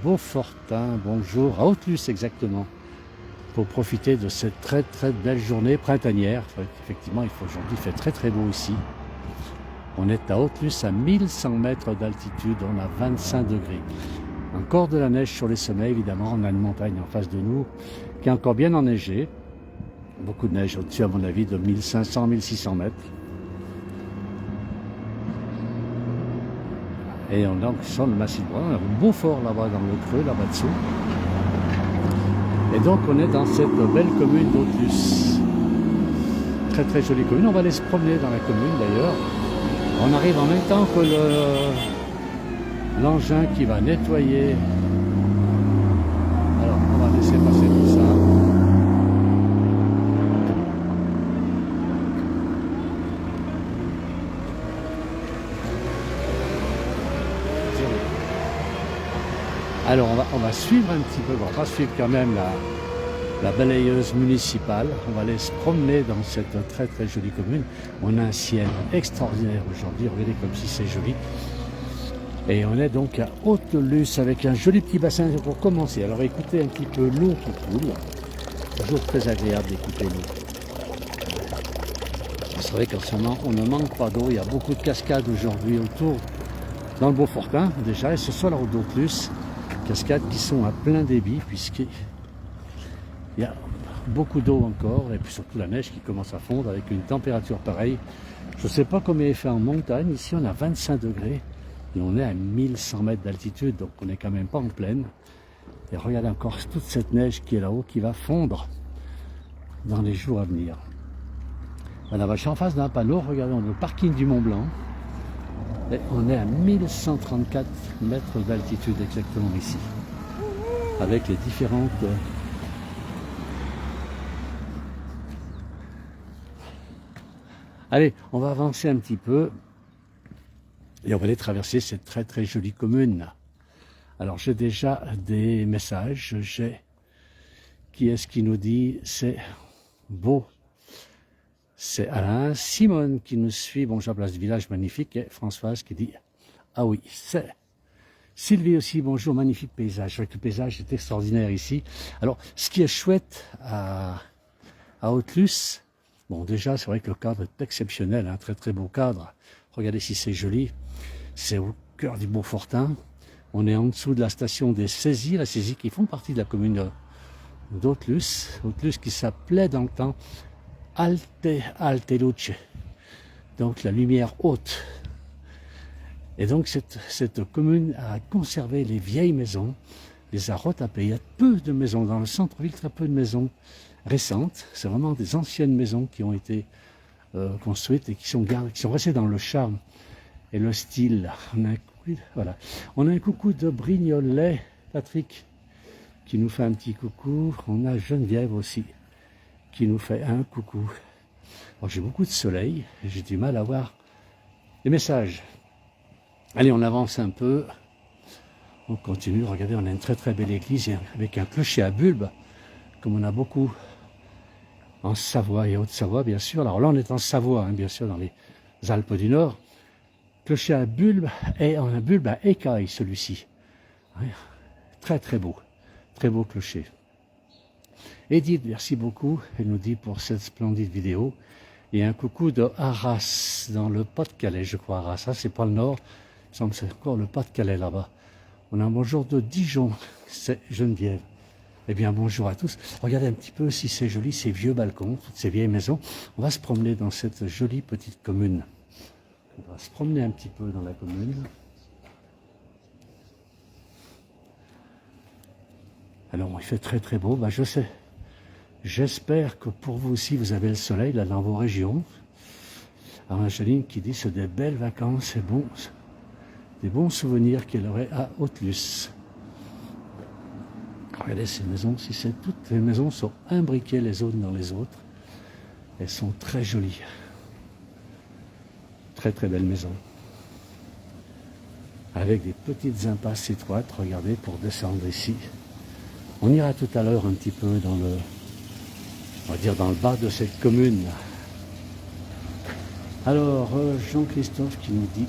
Beaufortin. Bonjour, à Haute-Luce exactement, pour profiter de cette très belle journée printanière. Effectivement, aujourd'hui il fait très beau ici. On est à Haute-Luce à 1100 mètres d'altitude, on a 25 degrés. Encore de la neige sur les sommets évidemment, on a une montagne en face de nous qui est encore bien enneigée. Beaucoup de neige au-dessus à mon avis de 1500-1600 mètres. Et on est sur le massif de on a un beau fort là-bas dans le creux, là-bas dessous. Et donc on est dans cette belle commune d'Haute-Luce. Très jolie commune. On va aller se promener dans la commune d'ailleurs. On arrive en même temps que l'engin qui va nettoyer. Alors on va laisser passer tout ça. Alors on va suivre un petit peu, on va suivre quand même la balayeuse municipale. On va aller se promener dans cette très jolie commune. On a un ciel extraordinaire aujourd'hui, regardez comme si c'est joli. Et on est donc à Haute-Luce avec un joli petit bassin pour commencer. Alors écoutez un petit peu l'eau qui coule. Toujours très agréable d'écouter l'eau. C'est vrai qu'en ce moment on ne manque pas d'eau, il y a beaucoup de cascades aujourd'hui autour dans le Beaufortin déjà, et ce soit la route d'Haute-Luce. Cascades qui sont à plein débit puisqu'il y a beaucoup d'eau encore et puis surtout la neige qui commence à fondre avec une température pareille. Je ne sais pas combien il fait en montagne, ici on a 25 degrés et on est à 1100 mètres d'altitude, donc on n'est quand même pas en plaine. Et regardez encore toute cette neige qui est là-haut qui va fondre dans les jours à venir. Voilà, je suis en face d'un panneau, regardez, on est au parking du Mont Blanc. Et on est à 1134 mètres d'altitude exactement ici, avec les différentes... Allez, on va avancer un petit peu et on va aller traverser cette très jolie commune. Alors j'ai déjà des messages, qui est-ce qui nous dit? C'est beau. C'est Alain, Simone qui nous suit, bonjour place du village magnifique, et Françoise qui dit, ah oui, c'est Sylvie aussi, bonjour, magnifique paysage, le paysage est extraordinaire ici. Alors, ce qui est chouette à Haute-Luce, bon déjà c'est vrai que le cadre est exceptionnel, un très beau cadre, regardez si c'est joli, c'est au cœur du Beaufortin, on est en dessous de la station des Saisies, la Saisie qui font partie de la commune d'Haute-Luce, Haute-Luce qui s'appelait dans le temps Alte Luce, donc la lumière haute. Et donc cette commune a conservé les vieilles maisons, les a retapées. Il y a peu de maisons dans le centre-ville, très peu de maisons récentes. C'est vraiment des anciennes maisons qui ont été construites et qui sont restées dans le charme et le style. On a un coucou de Brignolet, Patrick, qui nous fait un petit coucou. On a Geneviève aussi, qui nous fait un coucou. Alors j'ai beaucoup de soleil, et j'ai du mal à voir les messages. Allez, on avance un peu, on continue, regardez, on a une très belle église avec un clocher à bulbe, comme on a beaucoup en Savoie et Haute-Savoie, bien sûr. Alors là, on est en Savoie, bien sûr, dans les Alpes du Nord. Clocher à bulbe, et on a un bulbe à écailles, celui-ci. Très beau clocher. Edith, merci beaucoup, elle nous dit pour cette splendide vidéo. Et un coucou de Arras, dans le Pas-de-Calais, je crois, Arras. Ça, c'est pas le Nord, il me semble que c'est encore le Pas-de-Calais là-bas. On a un bonjour de Dijon, c'est Geneviève. Eh bien, bonjour à tous. Regardez un petit peu si c'est joli, ces vieux balcons, toutes ces vieilles maisons. On va se promener dans cette jolie petite commune. On va se promener un petit peu dans la commune. Alors, il fait très beau, je sais. J'espère que pour vous aussi, vous avez le soleil là dans vos régions. Alors, Angeline qui dit, c'est des belles vacances, c'est bon, des bons souvenirs qu'elle aurait à Haute-Luce. Regardez ces maisons, toutes les maisons sont imbriquées les unes dans les autres. Elles sont très jolies. Très belles maisons. Avec des petites impasses étroites, regardez, pour descendre ici. On ira tout à l'heure un petit peu dans le bas de cette commune. Alors, Jean-Christophe qui nous dit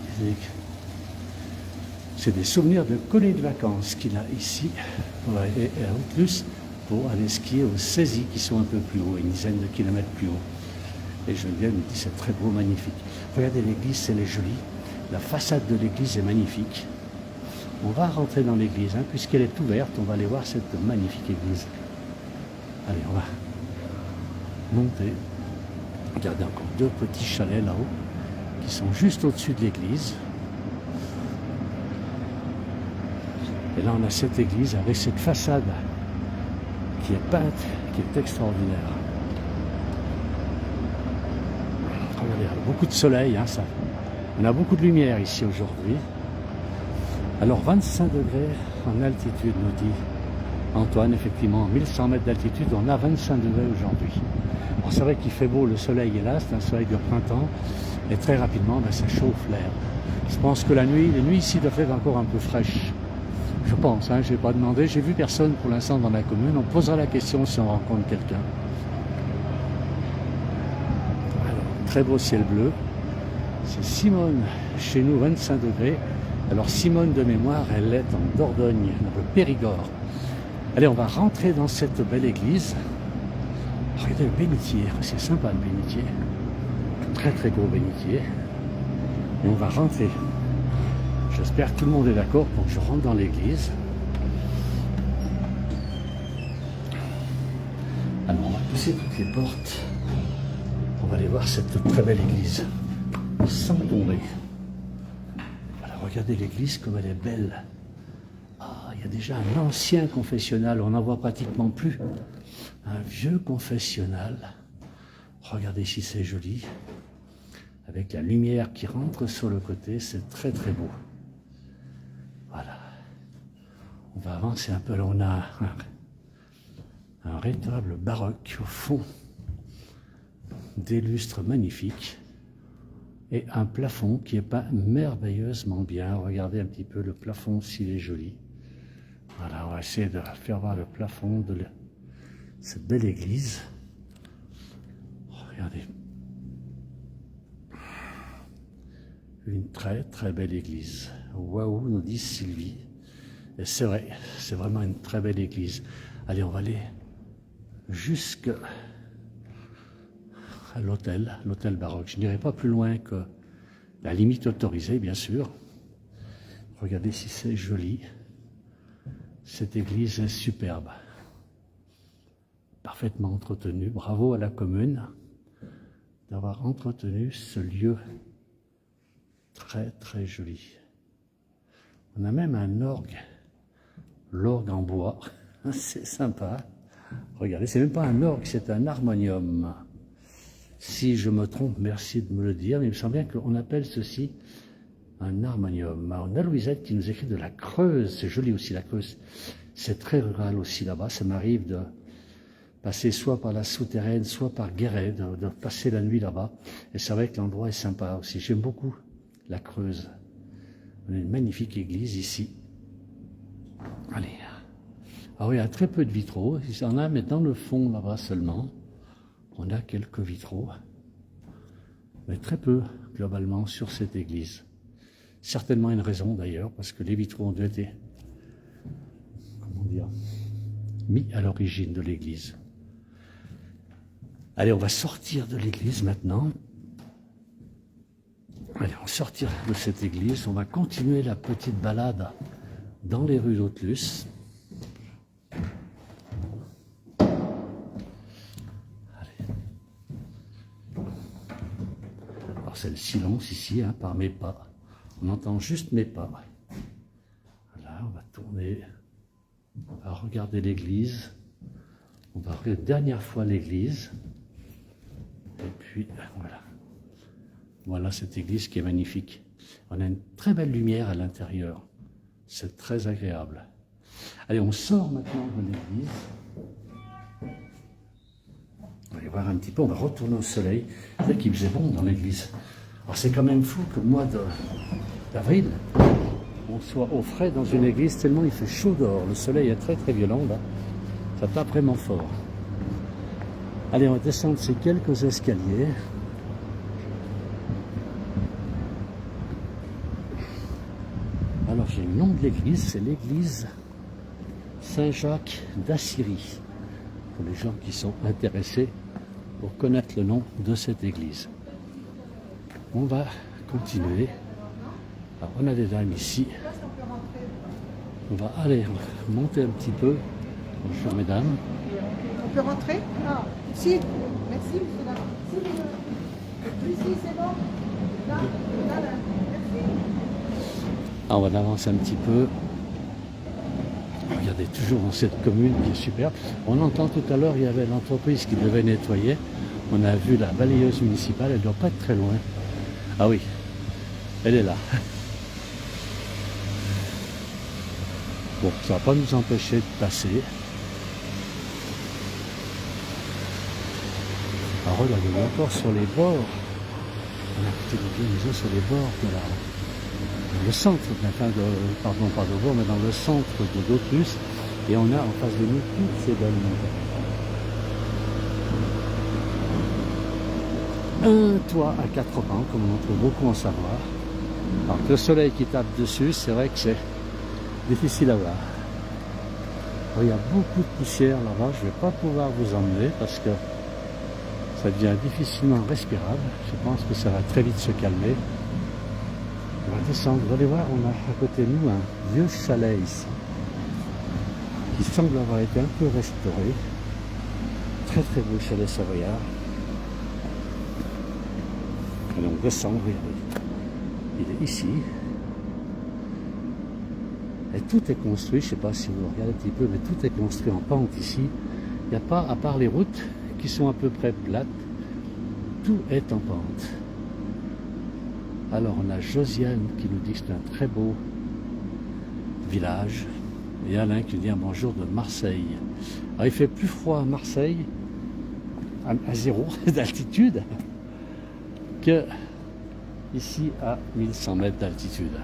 C'est des souvenirs de colonies de vacances qu'il a ici, et en plus pour aller skier aux saisies qui sont un peu plus haut, une dizaine de kilomètres plus haut. Et Geneviève me dit c'est très beau, magnifique. Regardez l'église, elle est jolie. La façade de l'église est magnifique. On va rentrer dans l'église, hein, puisqu'elle est ouverte, on va aller voir cette magnifique église. Allez, on va monter. Regardez encore deux petits chalets là-haut, qui sont juste au-dessus de l'église. Et là, on a cette église avec cette façade qui est peinte, qui est extraordinaire. Regardez, beaucoup de soleil, hein, ça. On a beaucoup de lumière ici aujourd'hui. Alors 25 degrés en altitude, nous dit Antoine, effectivement, 1100 mètres d'altitude, on a 25 degrés aujourd'hui. Bon, c'est vrai qu'il fait beau, le soleil est là, c'est un soleil de printemps, et très rapidement, ben, ça chauffe l'air. Je pense que les nuits ici doivent être encore un peu fraîches. Je pense, hein, je n'ai pas demandé, j'ai vu personne pour l'instant dans la commune, on posera la question si on rencontre quelqu'un. Alors, très beau ciel bleu. C'est Simone, chez nous 25 degrés. Alors Simone de mémoire, elle est en Dordogne, dans le Périgord. Allez, on va rentrer dans cette belle église. Regardez le bénitier, c'est sympa le bénitier. Très très gros bénitier. Et on va rentrer. J'espère que tout le monde est d'accord pour que je rentre dans l'église. Alors on va pousser toutes les portes. On va aller voir cette très belle église. Sans tomber. Voilà, regardez l'église comme elle est belle. Ah, il y a déjà un ancien confessionnal, on n'en voit pratiquement plus. Un vieux confessionnal. Regardez si c'est joli. Avec la lumière qui rentre sur le côté, c'est très très beau. Voilà. On va avancer un peu. Là, on a un rétable baroque au fond. Des lustres magnifiques. Et un plafond qui est peint merveilleusement bien. Regardez un petit peu le plafond s'il est joli. Voilà, on va essayer de faire voir le plafond de cette belle église. Regardez. Une très très belle église. Waouh, nous dit Sylvie. Et c'est vrai, c'est vraiment une très belle église. Allez, on va aller jusqu'à l'hôtel baroque. Je n'irai pas plus loin que la limite autorisée, bien sûr. Regardez si c'est joli. Cette église est superbe. Parfaitement entretenue. Bravo à la commune d'avoir entretenu ce lieu très très joli. On a même un orgue. L'orgue en bois. C'est sympa. Regardez, c'est même pas un orgue, c'est un harmonium. Si je me trompe, merci de me le dire, mais il me semble bien qu'on appelle ceci un harmonium. On a Louisette qui nous écrit de la Creuse, c'est joli aussi la Creuse, c'est très rural aussi là-bas, ça m'arrive de passer soit par la souterraine, soit par Guéret, de passer la nuit là-bas, et c'est vrai que l'endroit est sympa aussi, j'aime beaucoup la Creuse. On a une magnifique église ici. Allez, alors il y a très peu de vitraux, il y en a maintenant le fond là-bas seulement. On a quelques vitraux, mais très peu, globalement, sur cette église. Certainement une raison, d'ailleurs, parce que les vitraux ont été, comment dire, mis à l'origine de l'église. Allez, on va sortir de l'église maintenant. Allez, on va sortir de cette église, on va continuer la petite balade dans les rues d'Autlus. C'est le silence ici, hein, par mes pas. On entend juste mes pas. Voilà, on va tourner. On va regarder l'église. On va regarder une dernière fois l'église. Et puis, voilà. Voilà cette église qui est magnifique. On a une très belle lumière à l'intérieur. C'est très agréable. Allez, on sort maintenant de l'église. On va aller voir un petit peu, on va retourner au soleil. C'est vrai qu'il faisait bon dans l'église. Alors c'est quand même fou que le mois d'avril, on soit au frais dans une église tellement il fait chaud dehors. Le soleil est très très violent là. Ça tape vraiment fort. Allez, on va descendre ces quelques escaliers. Alors j'ai une le nom de l'église, c'est l'église Saint-Jacques d'Assyrie. Pour les gens qui sont intéressés pour connaître le nom de cette église. On va continuer. Alors on a des dames ici. On va aller monter un petit peu. Bonjour mesdames. On peut rentrer? Ah, si. Merci, monsieur là. Si, ici, c'est bon. Là, merci. Alors on avance un petit peu. Regardez, toujours dans cette commune qui est superbe. On entend tout à l'heure, il y avait l'entreprise qui devait nettoyer. On a vu la balayeuse municipale, elle ne doit pas être très loin. Ah oui, elle est là. Bon, ça ne va pas nous empêcher de passer. Alors regardez, encore sur les bords. On a écouté des maisons sur les bords de le centre, enfin pardon, pas de bord, mais dans le centre de Dotus. Et on a en face de nous toutes ces belles montagnes. Un toit à 4 pans, comme on en trouve beaucoup en Savoie. Alors que le soleil qui tape dessus, c'est vrai que c'est difficile à voir. Alors, il y a beaucoup de poussière là-bas, je ne vais pas pouvoir vous emmener parce que ça devient difficilement respirable. Je pense que ça va très vite se calmer. On va descendre, vous allez voir, on a à côté de nous un vieux chalet ici, qui semble avoir été un peu restauré. Très très beau chalet savoyard. Et on descend, regardez. Il est ici. Et tout est construit, je ne sais pas si vous regardez un petit peu, mais tout est construit en pente ici. Il n'y a pas, à part les routes qui sont à peu près plates, tout est en pente. Alors on a Josiane qui nous dit que c'est un très beau village. Et Alain qui nous dit un bonjour de Marseille. Alors il fait plus froid à Marseille, à 0 d'altitude, que ici à 1100 mètres d'altitude.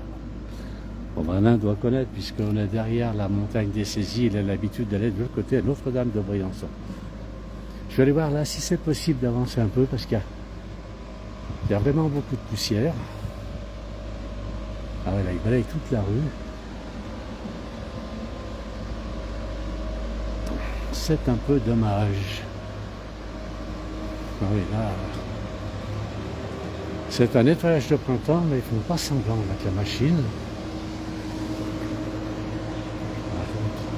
Bon, Alain doit connaître puisqu'on est derrière la montagne des Saisies. Il a l'habitude d'aller de l'autre côté à Notre-Dame de Briançon. Je vais aller voir là si c'est possible d'avancer un peu parce qu'il y a vraiment beaucoup de poussière. Ah ouais, là, il balaye toute la rue. C'est un peu dommage. Ah oui, là, c'est un nettoyage de printemps, mais ils ne font pas semblant avec la machine.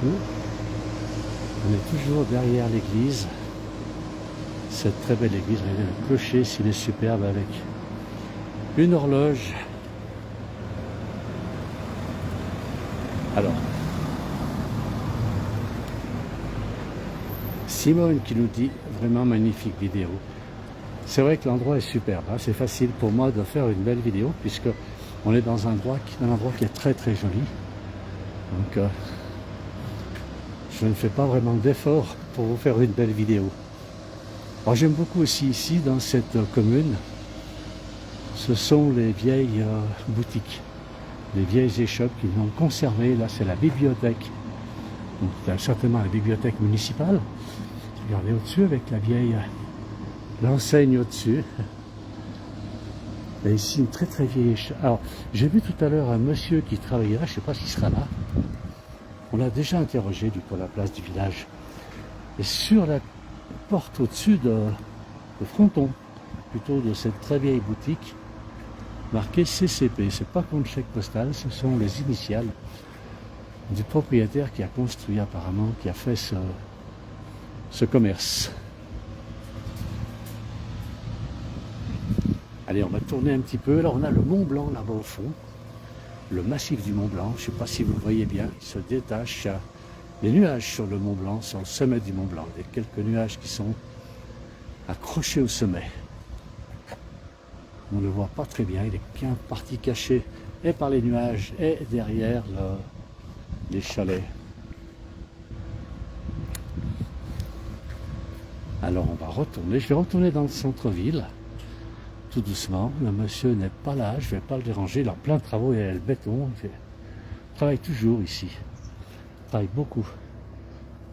On est toujours derrière l'église. Cette très belle église, regardez le clocher, s'il est superbe avec une horloge. Alors, Simone qui nous dit vraiment magnifique vidéo. C'est vrai que l'endroit est superbe, hein. C'est facile pour moi de faire une belle vidéo puisque on est dans un endroit qui est très très joli. Donc je ne fais pas vraiment d'effort pour vous faire une belle vidéo. Alors j'aime beaucoup aussi ici dans cette commune, ce sont les vieilles boutiques, les vieilles échoppes qui l'ont conservé. Là c'est la bibliothèque, donc c'est certainement la bibliothèque municipale. Regardez au-dessus avec la vieille, l'enseigne au-dessus. Et ici une très très vieille échoppe. Alors j'ai vu tout à l'heure un monsieur qui travaillait là, je ne sais pas s'il sera là. On l'a déjà interrogé du coup à la place du village. Et sur la porte au-dessus de fronton, plutôt de cette très vieille boutique, marqué CCP. C'est pas comme chèque postal, ce sont les initiales du propriétaire qui a construit apparemment, qui a fait ce commerce. Allez, on va tourner un petit peu. Là, on a le Mont Blanc là-bas au fond. Le massif du Mont Blanc. Je ne sais pas si vous le voyez bien. Il se détache. Les nuages sur le Mont Blanc, sur le sommet du Mont Blanc. Il y a quelques nuages qui sont accrochés au sommet. On ne le voit pas très bien. Il est bien parti caché et par les nuages et derrière les chalets. Alors on va retourner. Je vais retourner dans le centre-ville. Tout doucement, le monsieur n'est pas là, je ne vais pas le déranger, il est en plein travaux, il y a le béton, il travaille toujours ici, il travaille beaucoup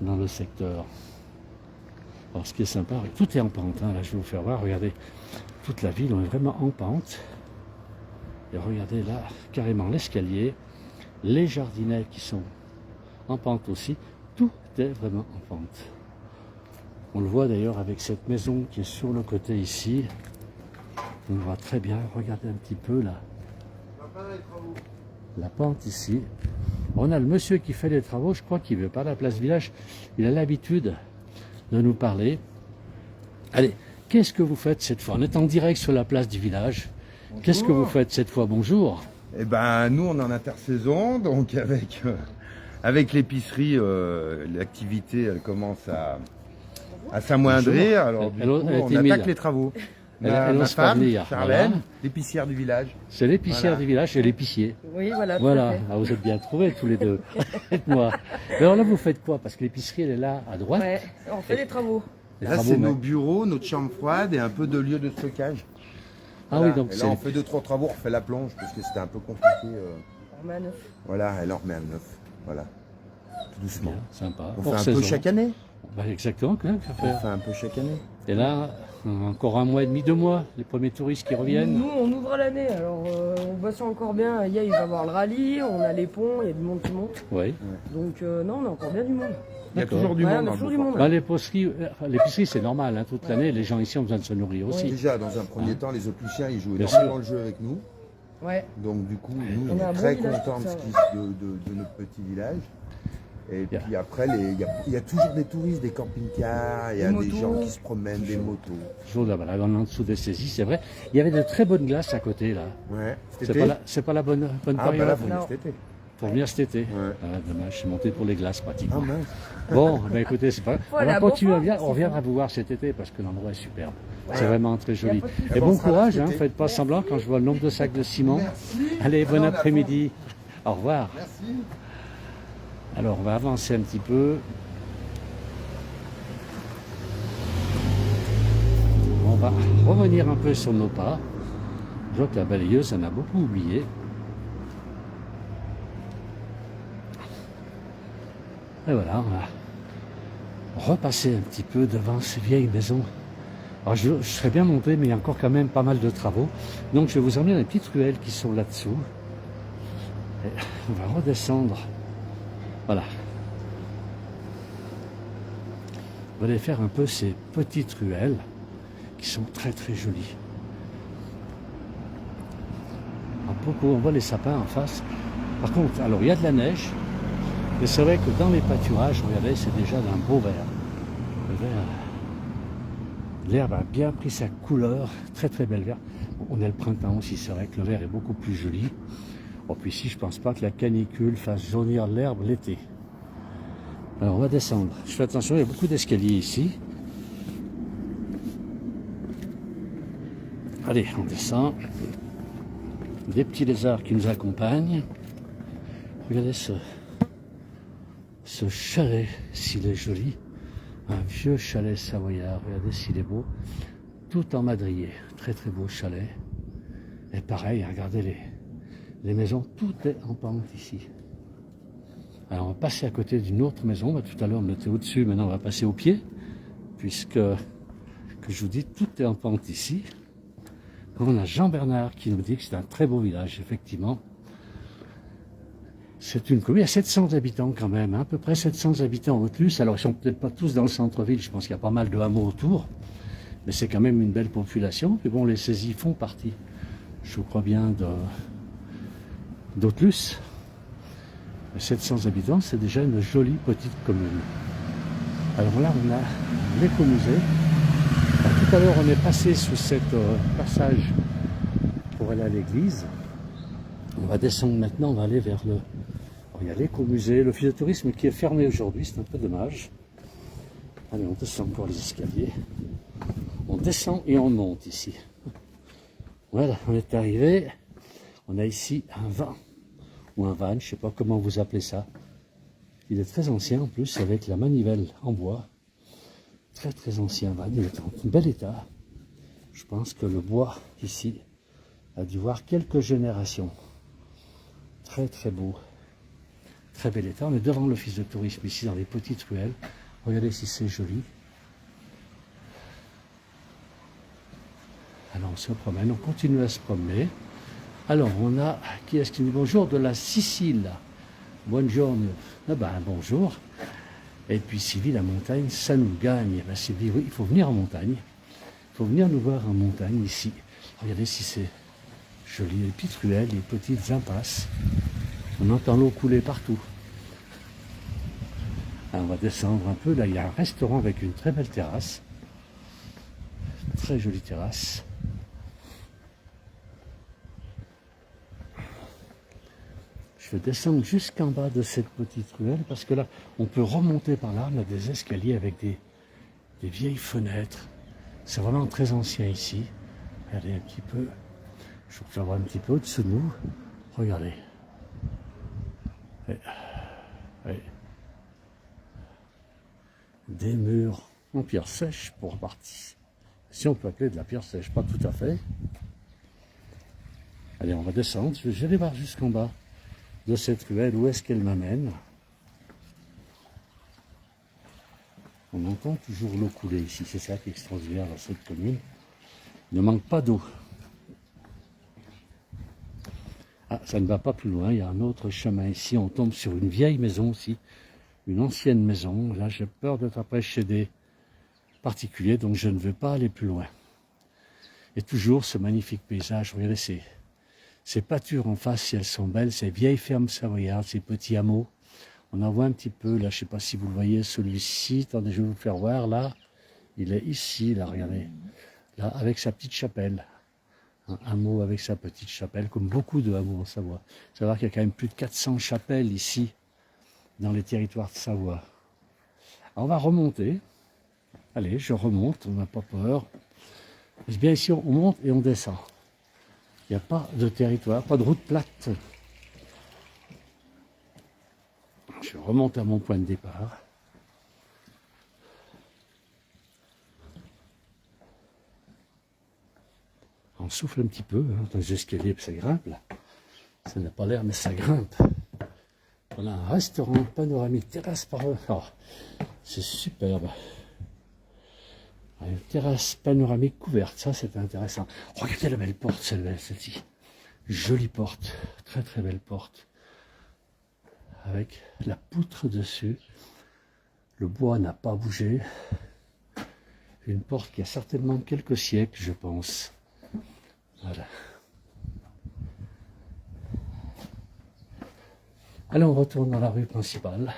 dans le secteur. Alors ce qui est sympa, tout est en pente, hein. Là je vais vous faire voir, regardez, toute la ville, on est vraiment en pente, et regardez là, carrément l'escalier, les jardinets qui sont en pente aussi. Tout est vraiment en pente. On le voit d'ailleurs avec cette maison qui est sur le côté ici. On voit très bien, regardez un petit peu là. La pente ici. On a le monsieur qui fait les travaux, je crois qu'il veut pas la place village. Il a l'habitude de nous parler. Allez, qu'est-ce que vous faites cette fois? On est en direct sur la place du village. Qu'est-ce que vous faites cette fois? Bonjour. Eh ben, nous, on est en intersaison, donc avec l'épicerie, l'activité, elle commence à s'amoindrir. Alors, du coup, on attaque les travaux. Ma femme, Charlène, l'épicière du village. C'est l'épicière du village et l'épicier. Oui, voilà. Voilà, ah, vous êtes bien trouvés tous les deux. Dites-moi. Alors là, vous faites quoi? Parce que l'épicerie, elle est là, à droite. Ouais, on fait des travaux. Là, c'est nos bureaux, notre chambre froide et un peu de lieu de stockage. Ah voilà. oui, donc et là, on fait 2-3 travaux, on refait la plonge parce que c'était un peu compliqué. On remet à neuf. Voilà, elle en remet à neuf. Voilà. Tout doucement. Bien, sympa. On Pour fait un saison. peu chaque année. Bah, exactement, quand même. On fait un peu chaque année. Et là, encore un mois et demi, 2 mois, les premiers touristes qui reviennent. Nous, on ouvre l'année, alors on voit ça encore bien. Hier, il va y avoir le rallye, on a les ponts, il y a du monde qui monte. Oui. Donc, non, on a encore bien du monde. Il y a D'accord. toujours du Ouais, monde. on a dans toujours du Beaufort. monde. Bah, l'épicerie, c'est normal, hein, toute l'année, les gens ici ont besoin de se nourrir aussi. Déjà, dans un premier temps, les Autrichiens, ils jouent Bien énormément sûr. le jeu avec nous. Ouais. Donc du coup, nous, On on a un est bon très village contents pour de, ça, de notre petit village. Et Bien. puis après, il y a toujours des touristes, des camping-cars, il y a Des des motos. gens qui se promènent, des motos. Toujours là-bas, en dessous des saisies, c'est vrai. Il y avait de très bonnes glaces à côté, là. Ouais. C'est pas la bonne Ah bah période là, faut Non. venir cet été. pour venir cet été. Ouais. Ah, dommage, je suis monté pour les glaces Ah pratiquement. mince. Bon, ben écoutez, c'est pas grave. Voilà, On va bon continuer à vent, venir. c'est On bon. reviendra vous voir cet été parce que l'endroit est superbe. Ouais. C'est vraiment très joli. Y a pas de souci. Et Eh ben, bon on sera là courage, cet hein, été. faites pas semblant quand je vois le nombre de sacs de ciment. Merci. Allez, bon On a après-midi. Au revoir. Merci. Alors, on va avancer un petit peu. On va revenir un peu sur nos pas. Je vois que la balayeuse en a beaucoup oublié. Et voilà, on va repasser un petit peu devant ces vieilles maisons. Alors, je serais bien monté, mais il y a encore quand même pas mal de travaux. Donc, je vais vous emmener dans les petites ruelles qui sont là-dessous. Et on va redescendre. Voilà. On va aller faire un peu ces petites ruelles qui sont très très jolies. Alors, beaucoup, on voit les sapins en face. Par contre, alors il y a de la neige, mais c'est vrai que dans les pâturages, regardez, c'est déjà d'un beau vert. Le vert, l'herbe a bien pris sa couleur, très très belle vert. On a le printemps aussi, c'est vrai que le vert est beaucoup plus joli. Bon, puis ici, je pense pas que la canicule fasse jaunir l'herbe l'été. Alors, on va descendre. Je fais attention, il y a beaucoup d'escaliers ici. Allez, on descend. Des petits lézards qui nous accompagnent. Regardez ce chalet, s'il est joli. Un vieux chalet savoyard. Regardez s'il est beau. Tout en madrier. Très très beau chalet. Et pareil, regardez les maisons. Tout est en pente ici. Alors on va passer à côté d'une autre maison. Bah, tout à l'heure on était au-dessus, maintenant on va passer au pied. Puisque, que je vous dis, tout est en pente ici. On a Jean-Bernard qui nous dit que c'est un très beau village, effectivement. C'est une commune, il y a 700 habitants quand même, hein, à peu près 700 habitants en Haute-Luce. Alors ils sont peut-être pas tous dans le centre-ville, je pense qu'il y a pas mal de hameaux autour. Mais c'est quand même une belle population. Puis bon, les saisies font partie, je crois bien, d'Haute-Luce. 700 habitants, c'est déjà une jolie petite commune. Alors là, on a l'écomusée. Tout à l'heure, on est passé sous cette passage pour aller à l'église. On va descendre maintenant, on va aller vers le... Il y a l'écomusée, l'office de tourisme qui est fermé aujourd'hui, c'est un peu dommage. Allez, on descend encore les escaliers. On descend et on monte ici. Voilà, on est arrivé. On a ici un van, ou un van, je ne sais pas comment vous appelez ça. Il est très ancien en plus, avec la manivelle en bois. Très très ancien van, il est en bel état. Je pense que le bois ici a dû voir quelques générations. Très très beau, très bel état. On est devant l'office de tourisme ici dans les petites ruelles. Regardez si c'est joli. Alors on se promène, on continue à se promener. Alors on a, qui est-ce qui dit bonjour, de la Sicile. buongiorno. Ah ben, bonjour. Et puis Sylvie, la montagne, ça nous gagne. Ben, Sylvie, oui, il faut venir en montagne. Il faut venir nous voir en montagne ici. Regardez si c'est joli, les petites ruelles, les petites impasses. On entend l'eau couler partout. Alors, on va descendre un peu. Là, il y a un restaurant avec une très belle terrasse. Très jolie terrasse. Je vais descendre jusqu'en bas de cette petite ruelle parce que là, on peut remonter par là. On a des escaliers avec des vieilles fenêtres. C'est vraiment très ancien ici. Regardez un petit peu. Je vous fais voir un petit peu au-dessous de nous. Regardez. Des murs en pierre sèche pour partie. Si on peut appeler de la pierre sèche, pas tout à fait. Allez, on va descendre. Je vais aller voir jusqu'en bas de cette ruelle. Où est-ce qu'elle m'amène? On entend toujours l'eau couler ici. C'est ça qui est extraordinaire dans cette commune. Il ne manque pas d'eau. Ah, ça ne va pas plus loin. Il y a un autre chemin ici. On tombe sur une vieille maison aussi. Une ancienne maison. Là, j'ai peur d'être après chez des particuliers, donc je ne veux pas aller plus loin. Et toujours ce magnifique paysage. Regardez ces pâtures en face, si elles sont belles, ces vieilles fermes savoyardes, ces petits hameaux. On en voit un petit peu, là, je ne sais pas si vous le voyez, celui-ci. Attendez, je vais vous le faire voir, là. Il est ici, là, regardez. Là, avec sa petite chapelle. Un hameau avec sa petite chapelle, comme beaucoup de hameaux en Savoie. Savoir qu'il y a quand même plus de 400 chapelles ici, dans les territoires de Savoie. Alors, on va remonter. Allez, je remonte, on n'a pas peur. C'est bien ici, on monte et on descend. Il n'y a pas de territoire, pas de route plate. Je remonte à mon point de départ. On souffle un petit peu, hein, dans les escaliers, puis ça grimpe là. Ça n'a pas l'air, mais ça grimpe. On a un restaurant panoramique, terrasse par eux. Oh, c'est superbe. Une terrasse panoramique couverte, ça c'est intéressant. Regardez la belle porte, celle-ci. Jolie porte, très très belle porte. Avec la poutre dessus. Le bois n'a pas bougé. Une porte qui a certainement quelques siècles, je pense. Voilà. Allez, on retourne dans la rue principale.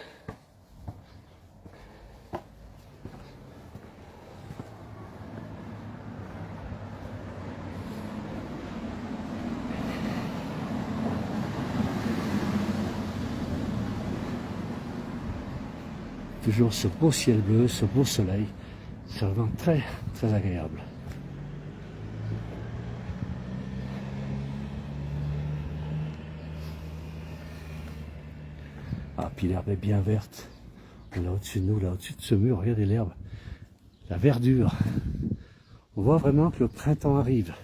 Toujours ce beau ciel bleu, ce beau soleil. C'est vraiment très, très agréable. Ah, puis l'herbe est bien verte. Là au-dessus de nous, là au-dessus de ce mur, regardez l'herbe. La verdure. On voit vraiment que le printemps arrive.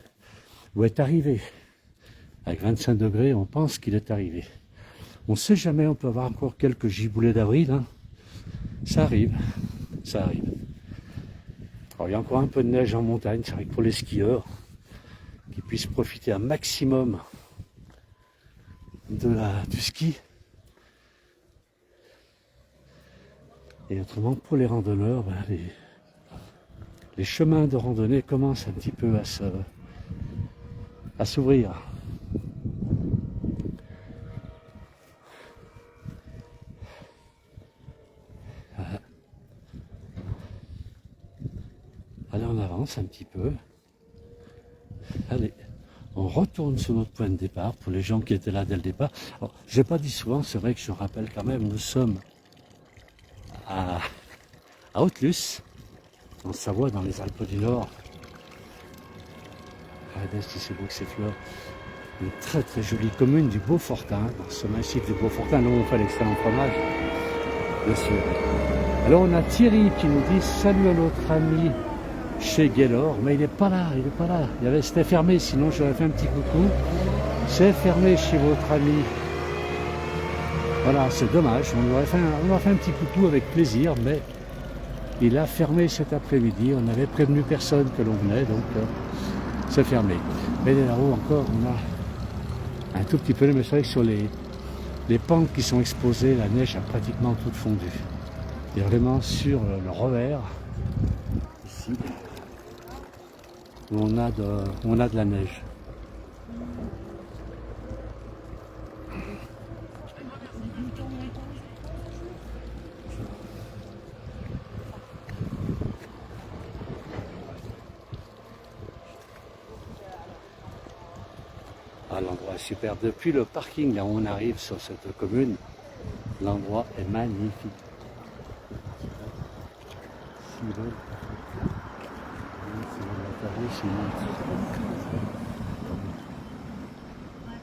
Ou est arrivé. Avec 25 degrés, on pense qu'il est arrivé. On ne sait jamais, on peut avoir encore quelques giboulées d'avril. Hein. Ça arrive, ça arrive. Alors, il y a encore un peu de neige en montagne, c'est vrai que pour les skieurs, qui puissent profiter un maximum du ski. Et autrement, pour les randonneurs, ben, les chemins de randonnée commencent un petit peu à s'ouvrir. Allez, on avance un petit peu. Allez, on retourne sur notre point de départ pour les gens qui étaient là dès le départ. Alors, je n'ai pas dit souvent, c'est vrai que je rappelle quand même, nous sommes à Haute-Luce, en Savoie, dans les Alpes du Nord. Regardez si c'est beau que ces fleurs. Une très très jolie commune du Beaufortin, dans ce massif du Beaufortin, là où on fait l'excellent fromage, bien sûr. Alors on a Thierry qui nous dit salut à notre ami chez Gaylor, mais il n'est pas là, il n'est pas là. C'était fermé, sinon j'aurais fait un petit coucou. C'est fermé chez votre ami. Voilà, c'est dommage, on aurait fait un petit coucou avec plaisir, mais il a fermé cet après-midi. On n'avait prévenu personne que l'on venait, donc c'est fermé. Mais là-haut encore, on a un tout petit peu, mais c'est vrai que sur Les pentes qui sont exposées, la neige a pratiquement toute fondu. Et vraiment sur le revers, ici, où on a de la neige. Ah, l'endroit est super. Depuis le parking, là où on arrive sur cette commune, l'endroit est magnifique.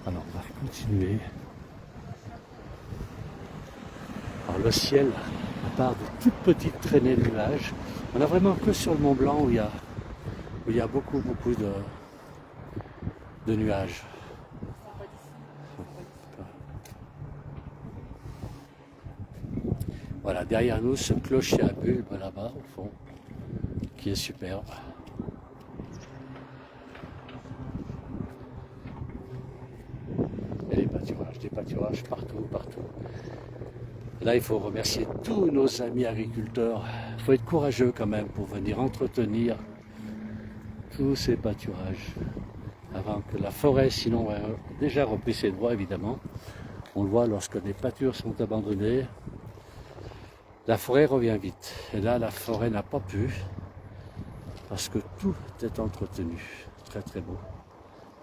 Alors on va continuer. Alors le ciel, à part de toutes petites traînées de nuages, on a vraiment que sur le Mont Blanc où il y a beaucoup de nuages. Voilà, derrière nous, ce clocher à bulbe là-bas, au fond, qui est superbe. Et des pâturages partout. Là, il faut remercier tous nos amis agriculteurs. Il faut être courageux quand même pour venir entretenir tous ces pâturages avant que la forêt, sinon, a déjà repris ses droits, évidemment. On le voit lorsque les pâtures sont abandonnées. La forêt revient vite. Et là, la forêt n'a pas pu, parce que tout est entretenu. Très très beau.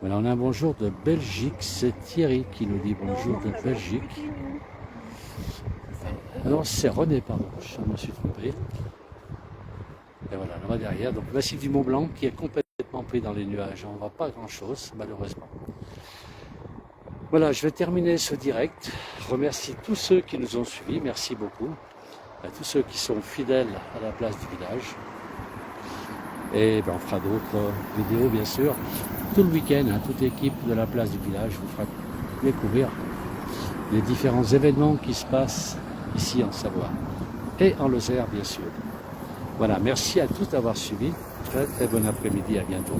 Voilà, on a un bonjour de Belgique. C'est Thierry qui nous dit bonjour de Belgique. Non, c'est René, pardon. Je me suis trompé. Et voilà, là-bas derrière. Donc, le massif du Mont Blanc qui est complètement pris dans les nuages. On ne voit pas grand-chose, malheureusement. Voilà, je vais terminer ce direct. Je remercie tous ceux qui nous ont suivis. Merci beaucoup. À tous ceux qui sont fidèles à la place du village. Et ben, on fera d'autres vidéos, bien sûr. Tout le week-end, toute l'équipe de la place du village vous fera découvrir les différents événements qui se passent ici en Savoie. Et en Lozère, bien sûr. Voilà, merci à tous d'avoir suivi. Très très bon après-midi, à bientôt.